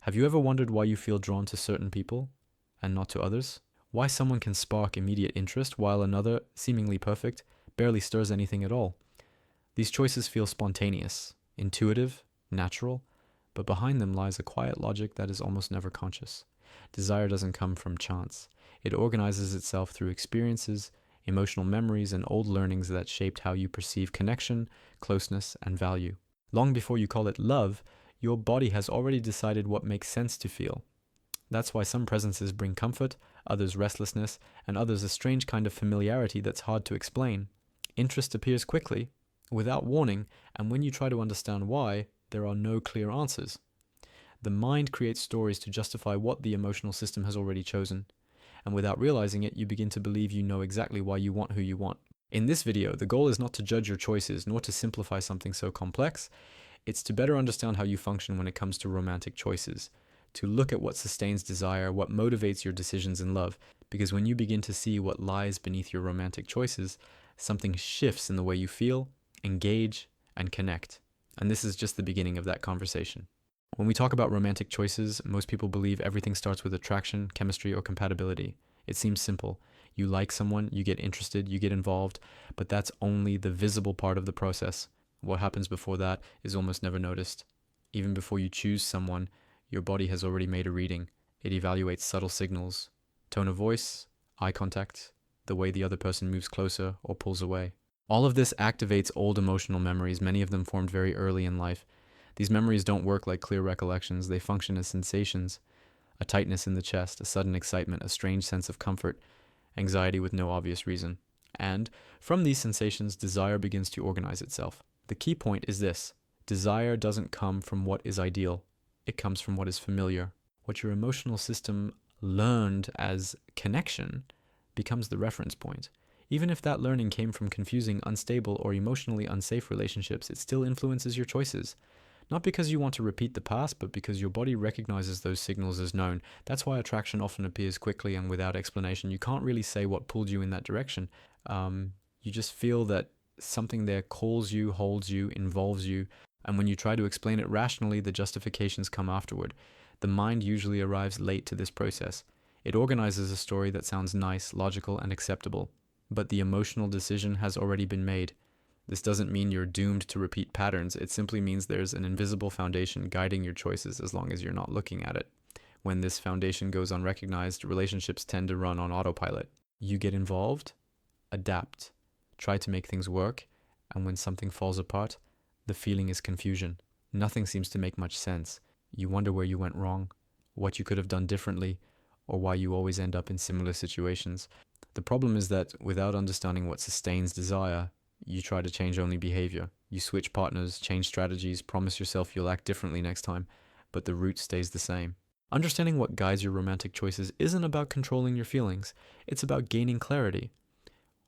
Have you ever wondered why you feel drawn to certain people and not to others? Why someone can spark immediate interest while another, seemingly perfect, barely stirs anything at all? These choices feel spontaneous, intuitive, natural, but behind them lies a quiet logic that is almost never conscious. Desire doesn't come from chance. It organizes itself through experiences, emotional memories, and old learnings that shaped how you perceive connection, closeness, and value. Long before you call it love, your body has already decided what makes sense to feel. That's why some presences bring comfort, others restlessness, and others a strange kind of familiarity that's hard to explain. Interest appears quickly, without warning, and when you try to understand why, there are no clear answers. The mind creates stories to justify what the emotional system has already chosen, and without realizing it, you begin to believe you know exactly why you want who you want. In this video, the goal is not to judge your choices, nor to simplify something so complex. It's to better understand how you function when it comes to romantic choices, to look at what sustains desire, what motivates your decisions in love, because when you begin to see what lies beneath your romantic choices, something shifts in the way you feel, engage, and connect. And this is just the beginning of that conversation. When we talk about romantic choices, most people believe everything starts with attraction, chemistry, or compatibility. It seems simple. You like someone, you get interested, you get involved, but that's only the visible part of the process. What happens before that is almost never noticed. Even before you choose someone, your body has already made a reading. It evaluates subtle signals, tone of voice, eye contact, the way the other person moves closer or pulls away. All of this activates old emotional memories, many of them formed very early in life. These memories don't work like clear recollections, they function as sensations. A tightness in the chest, a sudden excitement, a strange sense of comfort, anxiety with no obvious reason. And from these sensations, desire begins to organize itself. The key point is this: desire doesn't come from what is ideal, it comes from what is familiar. What your emotional system learned as connection becomes the reference point. Even if that learning came from confusing, unstable, or emotionally unsafe relationships, it still influences your choices. Not because you want to repeat the past, but because your body recognizes those signals as known. That's why attraction often appears quickly and without explanation. You can't really say what pulled you in that direction. You just feel that something there calls you, holds you, involves you. And when you try to explain it rationally, the justifications come afterward. The mind usually arrives late to this process. It organizes a story that sounds nice, logical, and acceptable. But the emotional decision has already been made. This doesn't mean you're doomed to repeat patterns. It simply means there's an invisible foundation guiding your choices as long as you're not looking at it. When this foundation goes unrecognized, relationships tend to run on autopilot. You get involved, adapt, try to make things work, and when something falls apart, the feeling is confusion. Nothing seems to make much sense. You wonder where you went wrong, what you could have done differently, or why you always end up in similar situations. The problem is that without understanding what sustains desire, you try to change only behavior. You switch partners, change strategies, promise yourself you'll act differently next time, but the root stays the same. Understanding what guides your romantic choices isn't about controlling your feelings, it's about gaining clarity.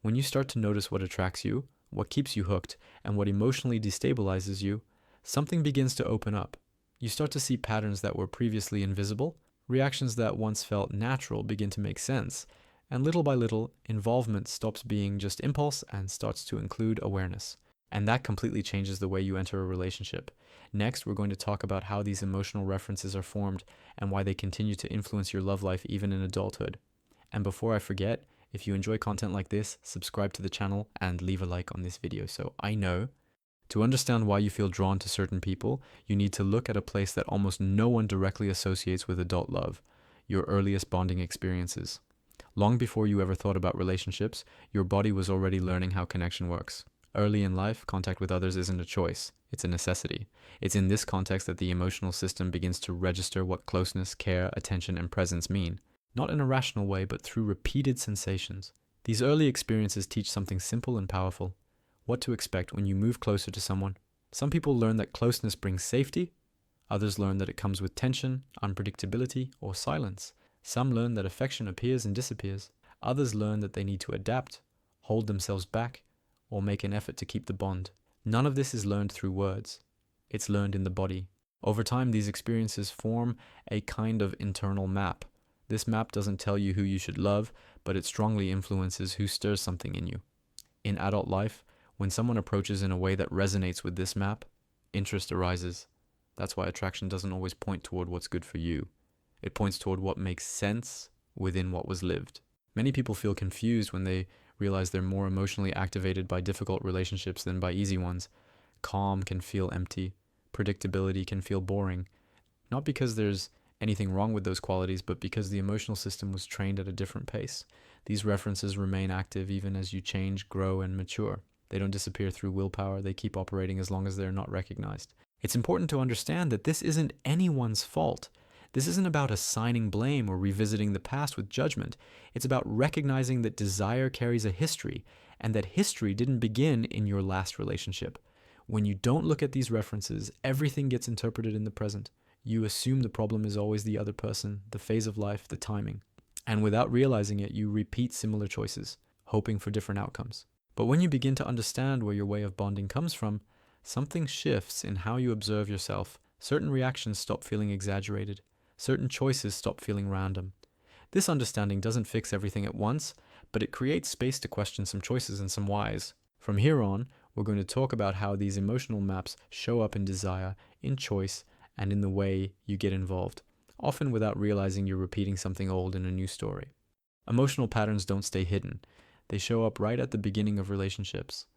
When you start to notice what attracts you, what keeps you hooked, and what emotionally destabilizes you, something begins to open up. You start to see patterns that were previously invisible, reactions that once felt natural begin to make sense, and little by little, involvement stops being just impulse and starts to include awareness. And that completely changes the way you enter a relationship. Next, we're going to talk about how these emotional references are formed and why they continue to influence your love life even in adulthood. And before I forget, if you enjoy content like this, subscribe to the channel and leave a like on this video so I know. To understand why you feel drawn to certain people, you need to look at a place that almost no one directly associates with adult love: your earliest bonding experiences. Long before you ever thought about relationships, your body was already learning how connection works. Early in life, contact with others isn't a choice, it's a necessity. It's in this context that the emotional system begins to register what closeness, care, attention, and presence mean. Not in a rational way, but through repeated sensations. These early experiences teach something simple and powerful: what to expect when you move closer to someone. Some people learn that closeness brings safety, others learn that it comes with tension, unpredictability, or silence. Some learn that affection appears and disappears. Others learn that they need to adapt, hold themselves back, or make an effort to keep the bond. None of this is learned through words. It's learned in the body. Over time, these experiences form a kind of internal map. This map doesn't tell you who you should love, but it strongly influences who stirs something in you. In adult life, when someone approaches in a way that resonates with this map, interest arises. That's why attraction doesn't always point toward what's good for you. It points toward what makes sense within what was lived. Many people feel confused when they realize they're more emotionally activated by difficult relationships than by easy ones. Calm can feel empty. Predictability can feel boring. Not because there's anything wrong with those qualities, but because the emotional system was trained at a different pace. These references remain active even as you change, grow, and mature. They don't disappear through willpower. They keep operating as long as they're not recognized. It's important to understand that this isn't anyone's fault. This isn't about assigning blame or revisiting the past with judgment. It's about recognizing that desire carries a history, and that history didn't begin in your last relationship. When you don't look at these references, everything gets interpreted in the present. You assume the problem is always the other person, the phase of life, the timing. And without realizing it, you repeat similar choices, hoping for different outcomes. But when you begin to understand where your way of bonding comes from, something shifts in how you observe yourself. Certain reactions stop feeling exaggerated. Certain choices stop feeling random. This understanding doesn't fix everything at once, but it creates space to question some choices and some whys. From here on, we're going to talk about how these emotional maps show up in desire, in choice, and in the way you get involved, often without realizing you're repeating something old in a new story. Emotional patterns don't stay hidden. They show up right at the beginning of relationships,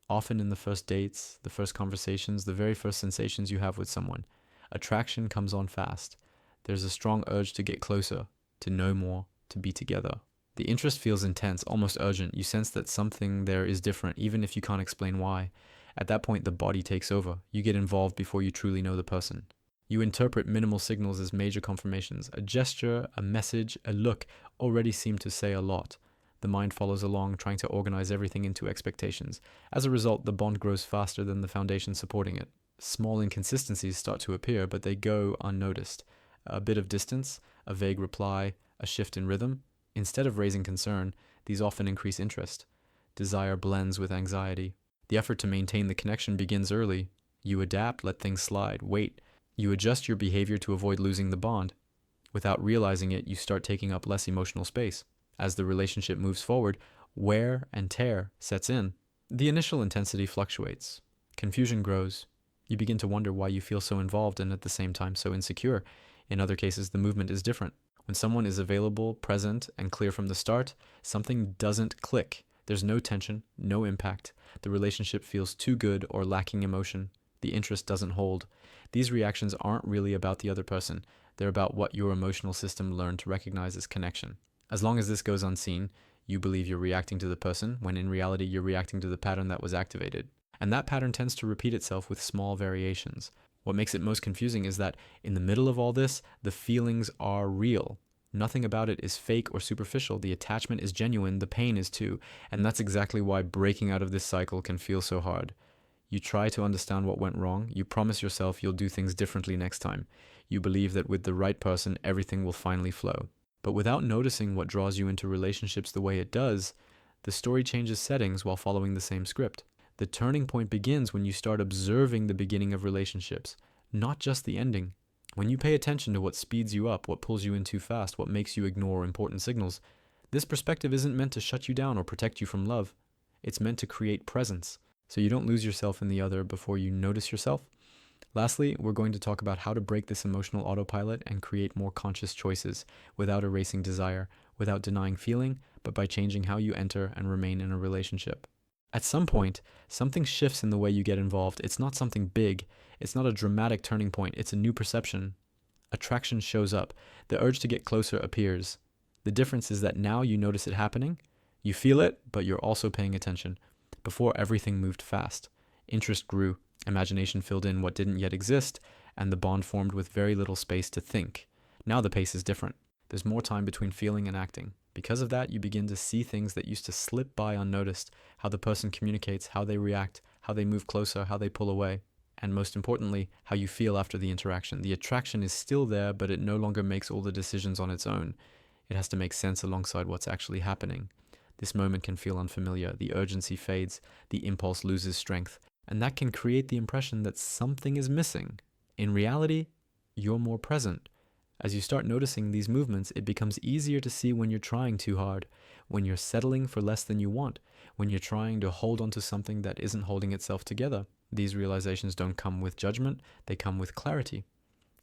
often in the first dates, the first conversations, the very first sensations you have with someone. Attraction comes on fast. There's a strong urge to get closer, to know more, to be together. The interest feels intense, almost urgent. You sense that something there is different, even if you can't explain why. At that point, the body takes over. You get involved before you truly know the person. You interpret minimal signals as major confirmations. A gesture, a message, a look already seem to say a lot. The mind follows along, trying to organize everything into expectations. As a result, the bond grows faster than the foundation supporting it. Small inconsistencies start to appear, but they go unnoticed. A bit of distance, a vague reply, a shift in rhythm. Instead of raising concern, these often increase interest. Desire blends with anxiety. The effort to maintain the connection begins early. You adapt, let things slide, wait. You adjust your behavior to avoid losing the bond. Without realizing it, you start taking up less emotional space. As the relationship moves forward, wear and tear sets in. The initial intensity fluctuates. Confusion grows. You begin to wonder why you feel so involved and at the same time so insecure. In other cases, the movement is different. When someone is available, present, and clear from the start, something doesn't click. There's no tension, no impact. The relationship feels too good or lacking emotion. The interest doesn't hold. These reactions aren't really about the other person. They're about what your emotional system learned to recognize as connection. As long as this goes unseen, you believe you're reacting to the person, when in reality you're reacting to the pattern that was activated. And that pattern tends to repeat itself with small variations. What makes it most confusing is that in the middle of all this, the feelings are real. Nothing about it is fake or superficial. The attachment is genuine, the pain is too. And that's exactly why breaking out of this cycle can feel so hard. You try to understand what went wrong. You promise yourself you'll do things differently next time. You believe that with the right person, everything will finally flow. But without noticing what draws you into relationships the way it does, the story changes settings while following the same script. The turning point begins when you start observing the beginning of relationships, not just the ending. When you pay attention to what speeds you up, what pulls you in too fast, what makes you ignore important signals, this perspective isn't meant to shut you down or protect you from love. It's meant to create presence, so you don't lose yourself in the other before you notice yourself. Lastly, we're going to talk about how to break this emotional autopilot and create more conscious choices without erasing desire, without denying feeling, but by changing how you enter and remain in a relationship. At some point, something shifts in the way you get involved. It's not something big. It's not a dramatic turning point. It's a new perception. Attraction shows up. The urge to get closer appears. The difference is that now you notice it happening. You feel it, but you're also paying attention. Before, everything moved fast. Interest grew. Imagination filled in what didn't yet exist, and the bond formed with very little space to think. Now the pace is different. There's more time between feeling and acting. Because of that, you begin to see things that used to slip by unnoticed, how the person communicates, how they react, how they move closer, how they pull away, and most importantly, how you feel after the interaction. The attraction is still there, but it no longer makes all the decisions on its own. It has to make sense alongside what's actually happening. This moment can feel unfamiliar. The urgency fades. The impulse loses strength. And that can create the impression that something is missing. In reality, you're more present. As you start noticing these movements, it becomes easier to see when you're trying too hard, when you're settling for less than you want, when you're trying to hold onto something that isn't holding itself together. These realizations don't come with judgment, they come with clarity.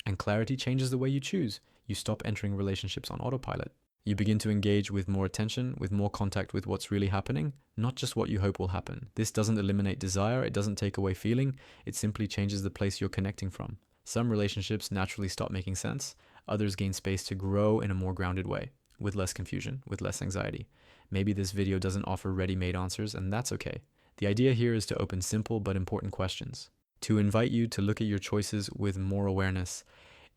And clarity changes the way you choose. You stop entering relationships on autopilot. You begin to engage with more attention, with more contact with what's really happening, not just what you hope will happen. This doesn't eliminate desire, it doesn't take away feeling, it simply changes the place you're connecting from. Some relationships naturally stop making sense, others gain space to grow in a more grounded way, with less confusion, with less anxiety. Maybe this video doesn't offer ready-made answers, and that's okay. The idea here is to open simple but important questions, to invite you to look at your choices with more awareness.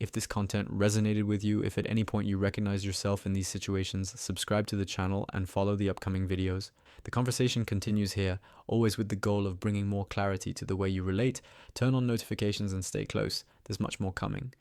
If this content resonated with you, if at any point you recognize yourself in these situations, subscribe to the channel and follow the upcoming videos. The conversation continues here, always with the goal of bringing more clarity to the way you relate. Turn on notifications and stay close. There's much more coming.